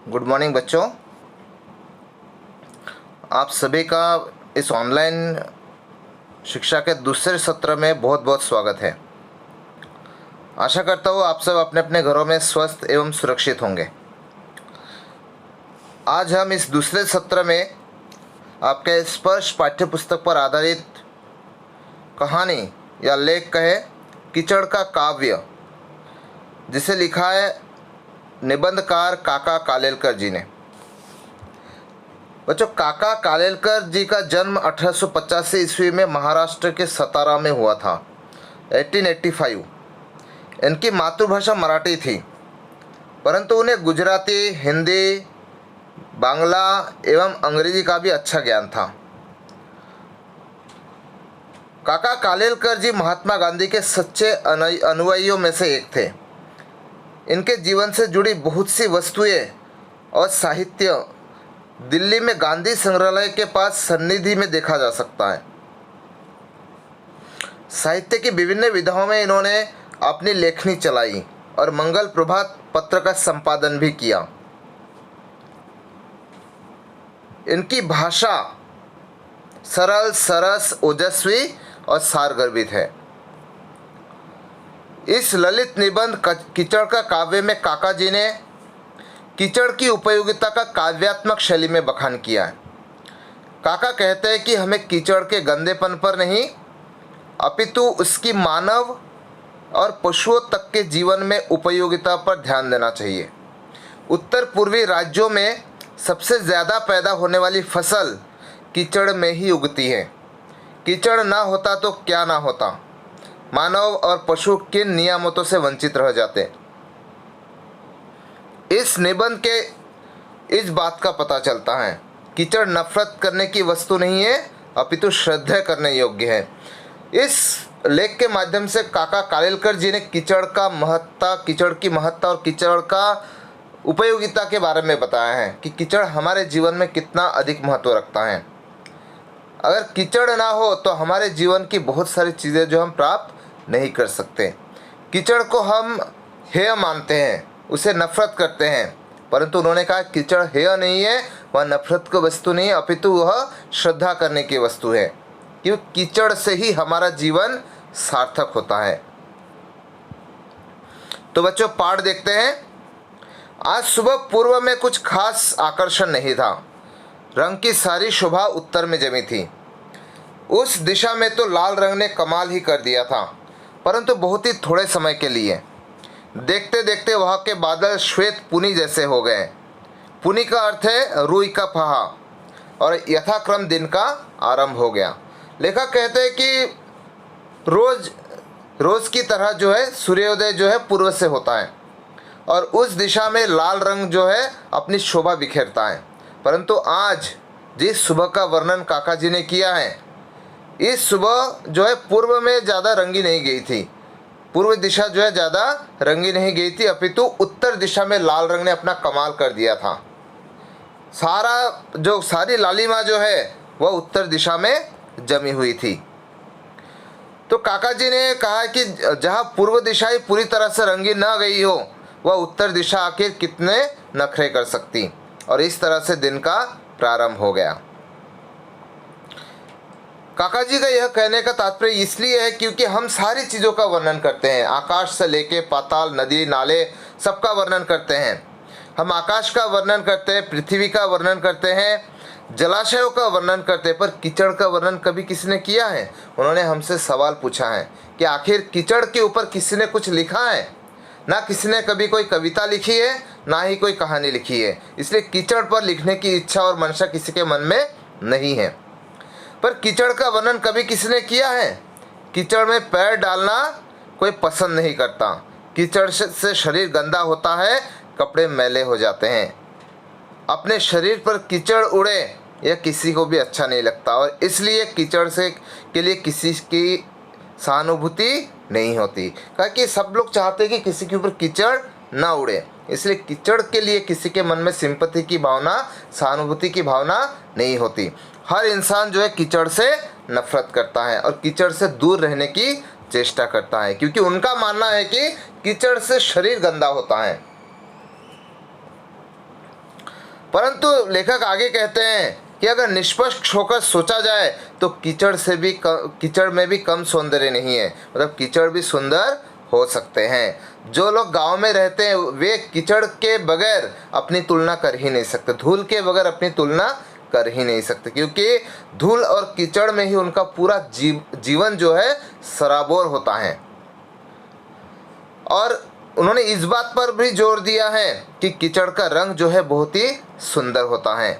Good morning बच्चों। आप सभी का इस ऑनलाइन शिक्षा के दूसरे सत्र में बहुत बहुत स्वागत है। आशा करता हूँ आप सब अपने अपने घरों में स्वस्थ एवं सुरक्षित होंगे। आज हम इस दूसरे सत्र में आपके स्पर्श पाठ्यपुस्तक पर आधारित कहानी या लेख कहे कीचड़ का काव्य, जिसे लिखा है निबंधकार काका कालेलकर जी ने। बच्चों, काका कालेलकर जी का जन्म 1885 ईस्वी में महाराष्ट्र के सतारा में हुआ था, 1885। इनकी मातृभाषा मराठी थी, परंतु उन्हें गुजराती, हिंदी, बांग्ला एवं अंग्रेजी का भी अच्छा ज्ञान था। काका कालेलकर जी महात्मा गांधी के सच्चे अनुयायियों में से एक थे। इनके जीवन से जुड़ी बहुत सी वस्तुएं और साहित्य दिल्ली में गांधी संग्रहालय के पास सन्निधि में देखा जा सकता है। साहित्य की विभिन्न विधाओं में इन्होंने अपनी लेखनी चलाई और मंगल प्रभात पत्र का संपादन भी किया। इनकी भाषा सरल, सरस, ओजस्वी और सारगर्भित है। इस ललित निबंध कीचड़ का काव्य में काका जी ने कीचड़ की उपयोगिता का काव्यात्मक शैली में बखान किया है। काका कहते हैं कि हमें कीचड़ के गंदेपन पर नहीं, अपितु उसकी मानव और पशुओं तक के जीवन में उपयोगिता पर ध्यान देना चाहिए। उत्तर पूर्वी राज्यों में सबसे ज़्यादा पैदा होने वाली फसल कीचड़ में ही उगती है। कीचड़ ना होता तो क्या ना होता, मानव और पशु किन नियामतों से वंचित रह जाते। इस निबंध के इस बात का पता चलता है, कीचड़ नफरत करने की वस्तु नहीं है, अपितु श्रद्धा करने योग्य है। इस लेख के माध्यम से काका कालेलकर जी ने कीचड़ की महत्ता और कीचड़ का उपयोगिता के बारे में बताया है कि कीचड़ हमारे जीवन में कितना अधिक महत्व रखता है। अगर कीचड़ ना हो तो हमारे जीवन की बहुत सारी चीज़ें जो हम प्राप्त नहीं कर सकते। कीचड़ को हम हेय मानते हैं, उसे नफरत करते हैं, परंतु उन्होंने कहा कीचड़ हेय नहीं है, वह नफरत की वस्तु नहीं है, अपितु वह श्रद्धा करने की वस्तु है, क्योंकि कीचड़ से ही हमारा जीवन सार्थक होता है। तो बच्चों, पाठ देखते हैं। आज सुबह पूर्व में कुछ खास आकर्षण नहीं था। रंग की सारी शोभा उत्तर में जमी थी। उस दिशा में तो लाल रंग ने कमाल ही कर दिया था, परंतु बहुत ही थोड़े समय के लिए। देखते देखते वहाँ के बादल श्वेत पुनी जैसे हो गए। पुनी का अर्थ है रुई का फहा, और यथाक्रम दिन का आरंभ हो गया। लेखक कहते हैं कि रोज की तरह जो है सूर्योदय जो है पूर्व से होता है, और उस दिशा में लाल रंग जो है अपनी शोभा बिखेरता है। परंतु आज जिस सुबह का वर्णन काका जी ने किया है, इस सुबह जो है पूर्व में ज़्यादा रंगी नहीं गई थी, पूर्व दिशा जो है ज़्यादा रंगी नहीं गई थी, अपितु उत्तर दिशा में लाल रंग ने अपना कमाल कर दिया था। सारी लालिमा जो है वह उत्तर दिशा में जमी हुई थी। तो काका जी ने कहा कि जहाँ पूर्व दिशा ही पूरी तरह से रंगी न गई हो, वह उत्तर दिशा आखिर कितने नखरे कर सकती। और इस तरह से दिन का प्रारंभ हो गया। काका जी का यह कहने का तात्पर्य इसलिए है क्योंकि हम सारी चीज़ों का वर्णन करते हैं। आकाश से लेके पाताल, नदी, नाले, सबका वर्णन करते हैं। हम आकाश का वर्णन करते हैं, पृथ्वी का वर्णन करते हैं, जलाशयों का वर्णन करते हैं, पर कीचड़ का वर्णन कभी किसी ने किया है? उन्होंने हमसे सवाल पूछा है कि आखिर कीचड़ के ऊपर किसी ने कुछ लिखा है? ना किसी ने कभी कोई कविता लिखी है, ना ही कोई कहानी लिखी है। इसलिए कीचड़ पर लिखने की इच्छा और मंशा किसी के मन में नहीं है। पर कीचड़ का वर्णन कभी किसी ने किया है? कीचड़ में पैर डालना कोई पसंद नहीं करता। कीचड़ से शरीर गंदा होता है, कपड़े मैले हो जाते हैं। अपने शरीर पर कीचड़ उड़े यह किसी को भी अच्छा नहीं लगता, और इसलिए कीचड़ के लिए किसी की सहानुभूति नहीं होती। कहा कि सब लोग चाहते हैं कि किसी के ऊपर कीचड़ ना उड़े, इसलिए कीचड़ के लिए किसी के मन में सिंपैथी की भावना, सहानुभूति की भावना नहीं होती। हर इंसान जो है कीचड़ से नफरत करता है और कीचड़ से दूर रहने की चेष्टा करता है, क्योंकि उनका मानना है कि कीचड़ से शरीर गंदा होता है। परंतु लेखक आगे कहते हैं कि अगर निष्पक्ष होकर सोचा जाए तो कीचड़ में भी कम सौंदर्य नहीं है, मतलब कीचड़ भी सुंदर हो सकते हैं। जो लोग गांव में रहते हैं वे कीचड़ के बगैर अपनी तुलना कर ही नहीं सकते, धूल के बगैर अपनी तुलना कर ही नहीं सकते, क्योंकि धूल और कीचड़ में ही उनका पूरा जीवन जो है सराबोर होता है। और उन्होंने इस बात पर भी जोर दिया है कि कीचड़ का रंग जो है बहुत ही सुंदर होता है।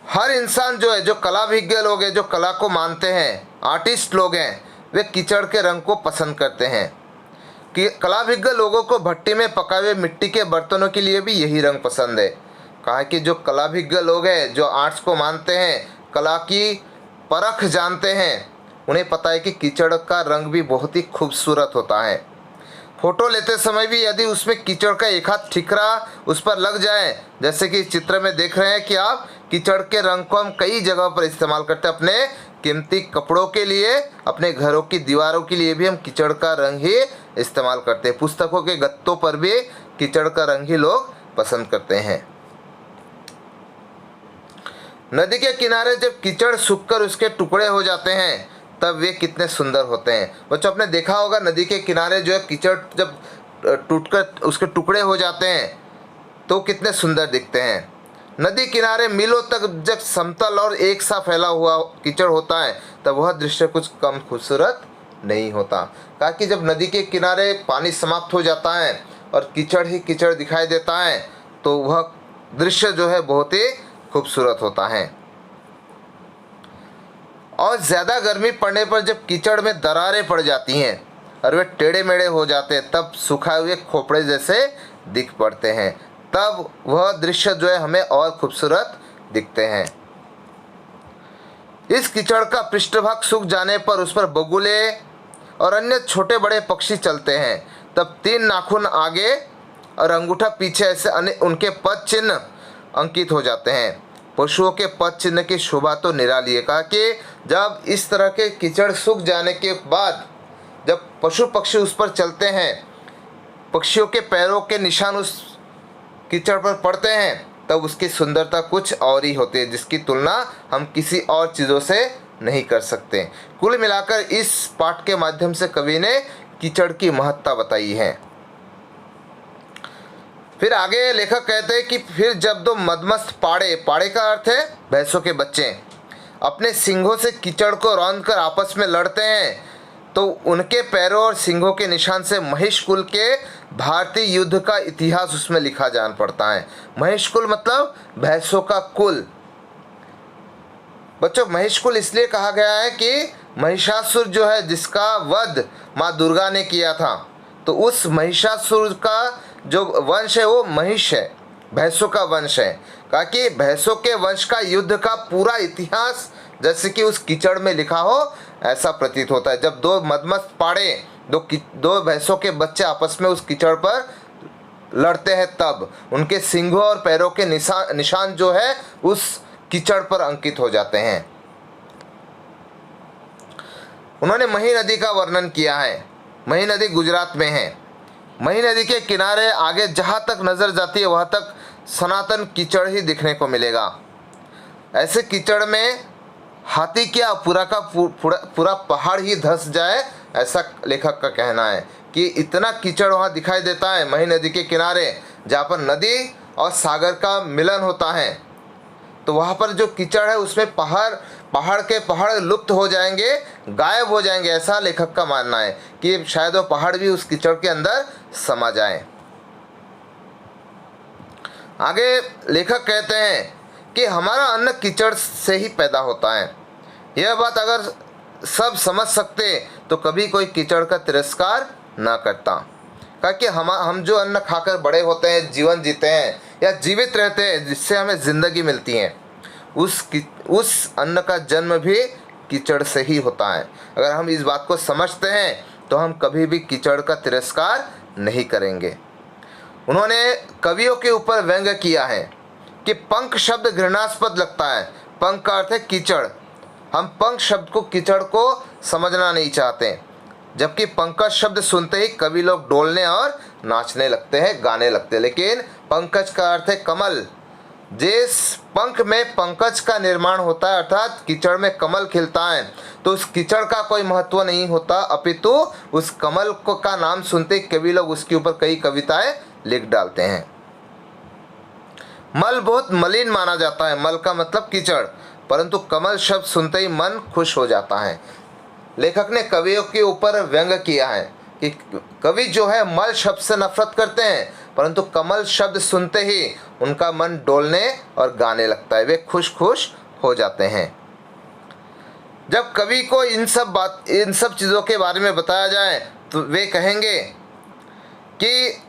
हर इंसान जो है, जो कलाविज्ञ लोग हैं, जो कला को मानते हैं, आर्टिस्ट लोग हैं, वे कीचड़ के रंग को पसंद करते हैं। कि कलाविज्ञ लोगों को भट्टी में पकाए हुए मिट्टी के बर्तनों के लिए भी यही रंग पसंद है। कहा कि जो कलाविज्ञ लोग हैं, जो आर्ट्स को मानते हैं, कला की परख जानते हैं, उन्हें पता है कि कीचड़ का रंग भी बहुत ही खूबसूरत होता है। फोटो लेते समय भी यदि उसमें कीचड़ का एक हाथ ठिकरा उस पर लग जाए, जैसे कि चित्र में देख रहे हैं कि आप, कीचड़ के रंग को हम कई जगह पर इस्तेमाल करते हैं। अपने कीमती कपड़ों के लिए, अपने घरों की दीवारों के लिए भी हम कीचड़ का रंग ही इस्तेमाल करते हैं। पुस्तकों के गत्तों पर भी कीचड़ का रंग ही लोग पसंद करते हैं। नदी के किनारे जब कीचड़ सूखकर उसके टुकड़े हो जाते हैं तब वे कितने सुंदर होते हैं। बच्चों, आपने देखा होगा नदी के किनारे जो है कीचड़ जब टूटकर उसके टुकड़े हो जाते हैं तो कितने सुंदर दिखते हैं। नदी किनारे मीलों तक जब समतल और एक सा फैला हुआ कीचड़ होता है तब वह दृश्य कुछ कम खूबसूरत नहीं होता। कहा कि जब नदी के किनारे पानी समाप्त हो जाता है और कीचड़ ही कीचड़ दिखाई देता है तो वह दृश्य जो है बहुत ही खूबसूरत होता है। और ज़्यादा गर्मी पड़ने पर जब कीचड़ में दरारें पड़ जाती हैं और वे टेढ़े मेढ़े हो जाते हैं तब सुखाए हुए खोपड़े जैसे दिख पड़ते हैं, तब वह दृश्य जो है हमें और खूबसूरत दिखते हैं। इस कीचड़ का पृष्ठभाग सूख जाने पर उस पर बगुले और अन्य छोटे बड़े पक्षी चलते हैं, तब 3 नाखून आगे और अंगूठा पीछे ऐसे उनके पद चिन्ह अंकित हो जाते हैं। पशुओं के पद चिन्ह की शोभा तो निराली है। कहा कि जब इस तरह के कीचड़ सूख जाने के बाद जब पशु पक्षी उस पर चलते हैं, पक्षियों के पैरों के निशान उस कीचड़ पर पड़ते हैं, तब उसकी सुंदरता कुछ और ही होती है, जिसकी तुलना हम किसी और चीज़ों से नहीं कर सकते। कुल मिलाकर इस पाठ के माध्यम से कवि ने कीचड़ की महत्ता बताई है। फिर आगे लेखक कहते हैं कि फिर जब दो मदमस्त पाड़े का अर्थ है भैंसों के बच्चे, अपने सींगों से कीचड़ को रौंदकर आपस में लड़ते हैं तो उनके पैरों और सींगों के निशान से महिष कुल के भारतीय युद्ध का इतिहास उसमें लिखा जान पड़ता है। महिष कुल मतलब भैंसों का कुल। बच्चों, महिष कुल इसलिए कहा गया है कि महिषासुर जो है जिसका वध माँ दुर्गा ने किया था, तो उस महिषासुर का जो वंश है वो महिष है, भैंसों का वंश है। कहा कि भैंसों के वंश का युद्ध का पूरा इतिहास जैसे कि उस कीचड़ में लिखा हो, ऐसा प्रतीत होता है। जब दो मदमस्त पाड़े, दो भैंसों के बच्चे आपस में उस कीचड़ पर लड़ते हैं तब उनके सींगों और पैरों के निशान जो है उस कीचड़ पर अंकित हो जाते हैं। उन्होंने मही नदी का वर्णन किया है। मही नदी गुजरात में है। मही नदी के किनारे आगे जहाँ तक नज़र जाती है वहाँ तक सनातन कीचड़ ही दिखने को मिलेगा। ऐसे कीचड़ में हाथी क्या पूरा पहाड़ ही धंस जाए, ऐसा लेखक का कहना है कि इतना कीचड़ वहाँ दिखाई देता है मही नदी के किनारे, जहाँ पर नदी और सागर का मिलन होता है। तो वहाँ पर जो कीचड़ है उसमें पहाड़ लुप्त हो जाएंगे, गायब हो जाएंगे, ऐसा लेखक का मानना है कि शायद वो पहाड़ भी उस कीचड़ के अंदर समा जाए। आगे लेखक कहते हैं कि हमारा अन्न कीचड़ से ही पैदा होता है। यह बात अगर सब समझ सकते तो कभी कोई कीचड़ का तिरस्कार ना करता। कहा कि हम जो अन्न खाकर बड़े होते हैं, जीवन जीते हैं या जीवित रहते हैं, जिससे हमें ज़िंदगी मिलती है, उस अन्न का जन्म भी कीचड़ से ही होता है। अगर हम इस बात को समझते हैं तो हम कभी भी कीचड़ का तिरस्कार नहीं करेंगे। उन्होंने कवियों के ऊपर व्यंग्य किया है कि पंख शब्द घृणास्पद लगता है। पंख का अर्थ है कीचड़। हम पंख शब्द को, कीचड़ को समझना नहीं चाहते। जबकि पंकज शब्द सुनते ही कवि लोग डोलने और नाचने लगते हैं, गाने लगते हैं। लेकिन पंकज का अर्थ है कमल। जिस पंख में पंकज का निर्माण होता है अर्थात कीचड़ में कमल खिलता है, तो उस कीचड़ का कोई महत्व नहीं होता, अपितु उस कमल को का नाम सुनते ही कवि लोग उसके ऊपर कई कविताएं लिख डालते हैं। मल बहुत मलिन माना जाता है, मल का मतलब कीचड़, परंतु कमल शब्द सुनते ही मन खुश हो जाता है। लेखक ने कवियों के ऊपर व्यंग किया है कि कवि जो है मल शब्द से नफरत करते हैं, परंतु कमल शब्द सुनते ही उनका मन डोलने और गाने लगता है, वे खुश खुश हो जाते हैं। जब कवि को इन सब चीज़ों के बारे में बताया जाए तो वे कहेंगे कि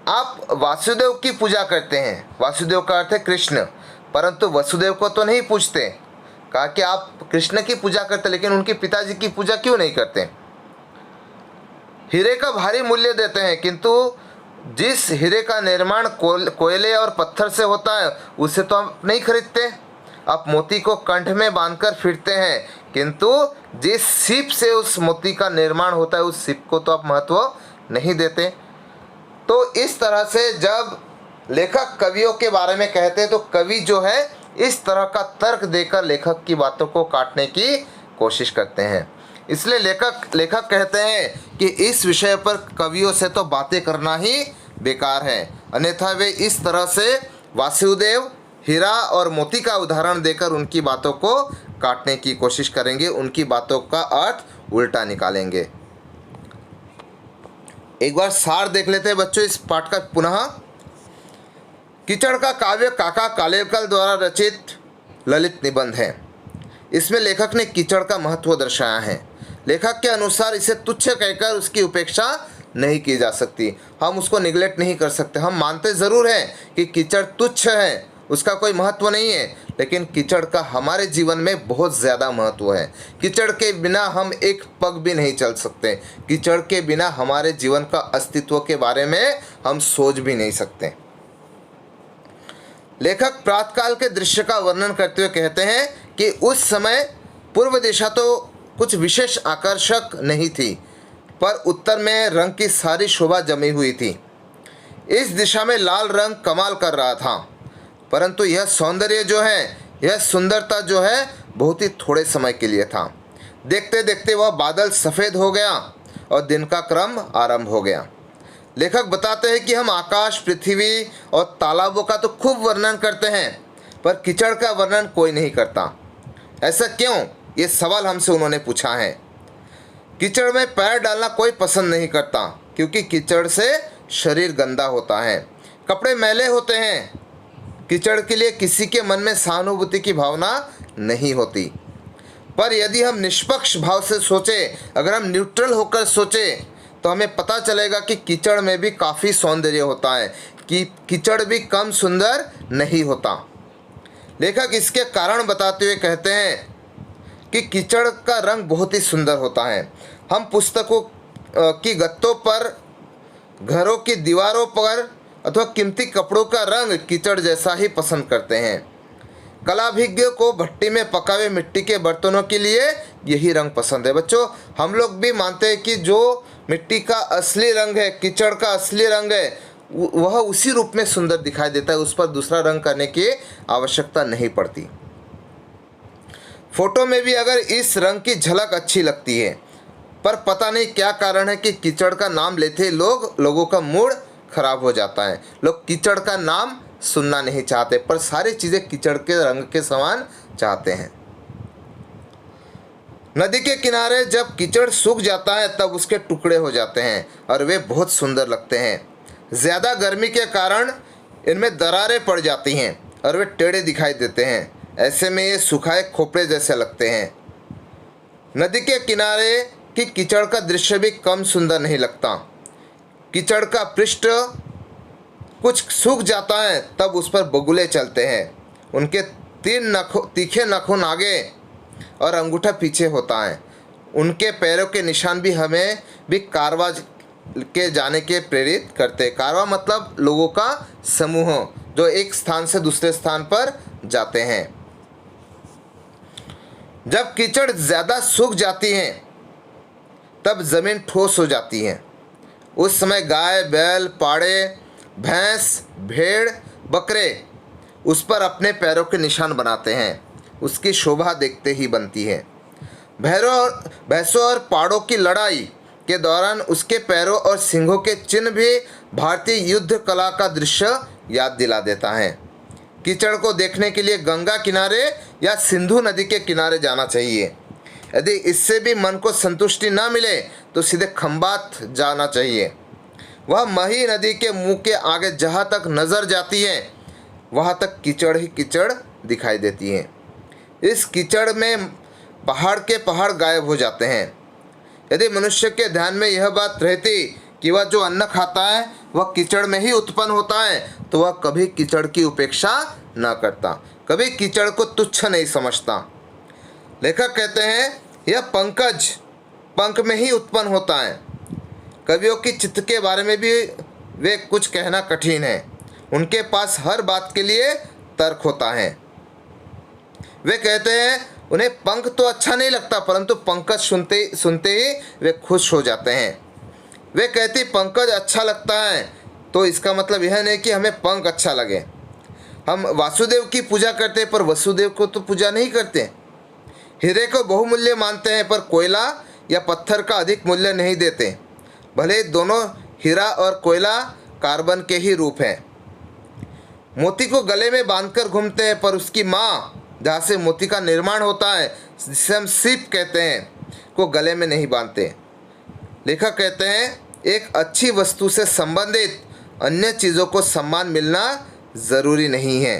आप वासुदेव की पूजा करते हैं, वासुदेव का अर्थ है कृष्ण, परंतु वसुदेव को तो नहीं पूजते। कहा कि आप कृष्ण की पूजा करते लेकिन उनके पिताजी की पूजा क्यों नहीं करते। हीरे का भारी मूल्य देते हैं, किंतु जिस हीरे का निर्माण कोयले और पत्थर से होता है उसे तो आप नहीं खरीदते। आप मोती को कंठ में बांधकर फिरते हैं, किंतु जिस सीप से उस मोती का निर्माण होता है उस सीप को तो आप महत्व नहीं देते। तो इस तरह से जब लेखक कवियों के बारे में कहते हैं तो कवि जो है इस तरह का तर्क देकर लेखक की बातों को काटने की कोशिश करते हैं। इसलिए लेखक कहते हैं कि इस विषय पर कवियों से तो बातें करना ही बेकार है, अन्यथा वे इस तरह से वासुदेव, हीरा और मोती का उदाहरण देकर उनकी बातों को काटने की कोशिश करेंगे, उनकी बातों का अर्थ उल्टा निकालेंगे। एक बार सार देख लेते हैं बच्चों इस पाठ का पुनः। कीचड़ का काव्य काका कालेलकर द्वारा रचित ललित निबंध है। इसमें लेखक ने कीचड़ का महत्व दर्शाया है। लेखक के अनुसार इसे तुच्छ कहकर उसकी उपेक्षा नहीं की जा सकती, हम उसको निगलेक्ट नहीं कर सकते। हम मानते ज़रूर हैं कि कीचड़ तुच्छ है, उसका कोई महत्व नहीं है, लेकिन कीचड़ का हमारे जीवन में बहुत ज़्यादा महत्व है। कीचड़ के बिना हम एक पग भी नहीं चल सकते, कीचड़ के बिना हमारे जीवन का अस्तित्व के बारे में हम सोच भी नहीं सकते। लेखक प्रातःकाल के दृश्य का वर्णन करते हुए कहते हैं कि उस समय पूर्व दिशा तो कुछ विशेष आकर्षक नहीं थी, पर उत्तर में रंग की सारी शोभा जमी हुई थी। इस दिशा में लाल रंग कमाल कर रहा था, परंतु यह सौंदर्य जो है, यह सुंदरता जो है बहुत ही थोड़े समय के लिए था। देखते देखते वह बादल सफ़ेद हो गया और दिन का क्रम आरंभ हो गया। लेखक बताते हैं कि हम आकाश, पृथ्वी और तालाबों का तो खूब वर्णन करते हैं, पर कीचड़ का वर्णन कोई नहीं करता। ऐसा क्यों, ये सवाल हमसे उन्होंने पूछा है। कीचड़ में पैर डालना कोई पसंद नहीं करता, क्योंकि कीचड़ से शरीर गंदा होता है, कपड़े मैले होते हैं। कीचड़ के लिए किसी के मन में सहानुभूति की भावना नहीं होती। पर यदि हम निष्पक्ष भाव से सोचें, अगर हम न्यूट्रल होकर सोचें, तो हमें पता चलेगा कि कीचड़ में भी काफ़ी सौंदर्य होता है, कि कीचड़ भी कम सुंदर नहीं होता। लेखक इसके कारण बताते हुए कहते हैं कि कीचड़ का रंग बहुत ही सुंदर होता है। हम पुस्तकों की गत्तों पर, घरों की दीवारों पर अथवा कीमती कपड़ों का रंग कीचड़ जैसा ही पसंद करते हैं। कलाभिज्ञों को भट्टी में पका हुए मिट्टी के बर्तनों के लिए यही रंग पसंद है। बच्चों, हम लोग भी मानते हैं कि जो मिट्टी का असली रंग है, कीचड़ का असली रंग है, वह उसी रूप में सुंदर दिखाई देता है, उस पर दूसरा रंग करने की आवश्यकता नहीं पड़ती। फोटो में भी अगर इस रंग की झलक अच्छी लगती है, पर पता नहीं क्या कारण है कि कीचड़ का नाम लेते ही लोगों का मूड खराब हो जाता है। लोग कीचड़ का नाम सुनना नहीं चाहते, पर सारी चीज़ें कीचड़ के रंग के समान चाहते हैं। नदी के किनारे जब कीचड़ सूख जाता है तब उसके टुकड़े हो जाते हैं और वे बहुत सुंदर लगते हैं। ज़्यादा गर्मी के कारण इनमें दरारें पड़ जाती हैं और वे टेढ़े दिखाई देते हैं। ऐसे में ये सुखाए खोपड़े जैसे लगते हैं। नदी के किनारे की कीचड़ का दृश्य भी कम सुंदर नहीं लगता। कीचड़ का पृष्ठ कुछ सूख जाता है तब उस पर बगुले चलते हैं। उनके तीखे नाखून आगे और अंगूठा पीछे होता है। उनके पैरों के निशान भी हमें भी कारवां के जाने के प्रेरित करते। कारवां मतलब लोगों का समूह जो एक स्थान से दूसरे स्थान पर जाते हैं। जब कीचड़ ज़्यादा सूख जाती है तब ज़मीन ठोस हो जाती है। उस समय गाय, बैल, पाड़े, भैंस, भेड़, बकरे उस पर अपने पैरों के निशान बनाते हैं। उसकी शोभा देखते ही बनती है। भैंसों और पाड़ों की लड़ाई के दौरान उसके पैरों और सिंघों के चिन्ह भी भारतीय युद्ध कला का दृश्य याद दिला देता है। कीचड़ को देखने के लिए गंगा किनारे या सिंधु नदी के किनारे जाना चाहिए। यदि इससे भी मन को संतुष्टि न मिले तो सीधे खंबात जाना चाहिए। वह मही नदी के मुंह के आगे जहाँ तक नज़र जाती है वहाँ तक कीचड़ ही कीचड़ दिखाई देती है। इस कीचड़ में पहाड़ के पहाड़ गायब हो जाते हैं। यदि मनुष्य के ध्यान में यह बात रहती कि वह जो अन्न खाता है वह कीचड़ में ही उत्पन्न होता है तो वह कभी कीचड़ की उपेक्षा न करता, कभी कीचड़ को तुच्छ नहीं समझता। लेखक कहते हैं यह पंकज पंख में ही उत्पन्न होता है। कवियों की चित्त के बारे में भी वे कुछ कहना कठिन है। उनके पास हर बात के लिए तर्क होता है। वे कहते हैं उन्हें पंख तो अच्छा नहीं लगता परंतु पंकज सुनते ही वे खुश हो जाते हैं। वे कहती पंकज अच्छा लगता है तो इसका मतलब यह नहीं कि हमें पंख अच्छा लगे। हम वासुदेव की पूजा करते हैं पर वसुदेव को तो पूजा नहीं करते। हीरे को बहुमूल्य मानते हैं पर कोयला या पत्थर का अधिक मूल्य नहीं देते, भले दोनों हीरा और कोयला कार्बन के ही रूप हैं। मोती को गले में बांधकर घूमते हैं पर उसकी माँ जहाँ से मोती का निर्माण होता है, जिसे हम सीप कहते हैं, को गले में नहीं बांधते। लेखक कहते हैं एक अच्छी वस्तु से संबंधित अन्य चीज़ों को सम्मान मिलना ज़रूरी नहीं है।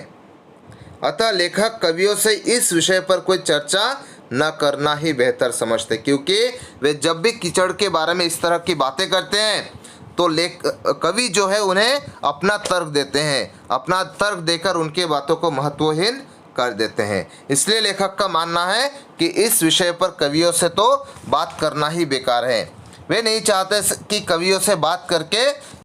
अतः लेखक कवियों से इस विषय पर कोई चर्चा न करना ही बेहतर समझते, क्योंकि वे जब भी कीचड़ के बारे में इस तरह की बातें करते हैं तो कवि जो है उन्हें अपना तर्क देते हैं, अपना तर्क देकर उनके बातों को महत्वहीन कर देते हैं। इसलिए लेखक का मानना है कि इस विषय पर कवियों से तो बात करना ही बेकार है। वे नहीं चाहते कि कवियों से बात करके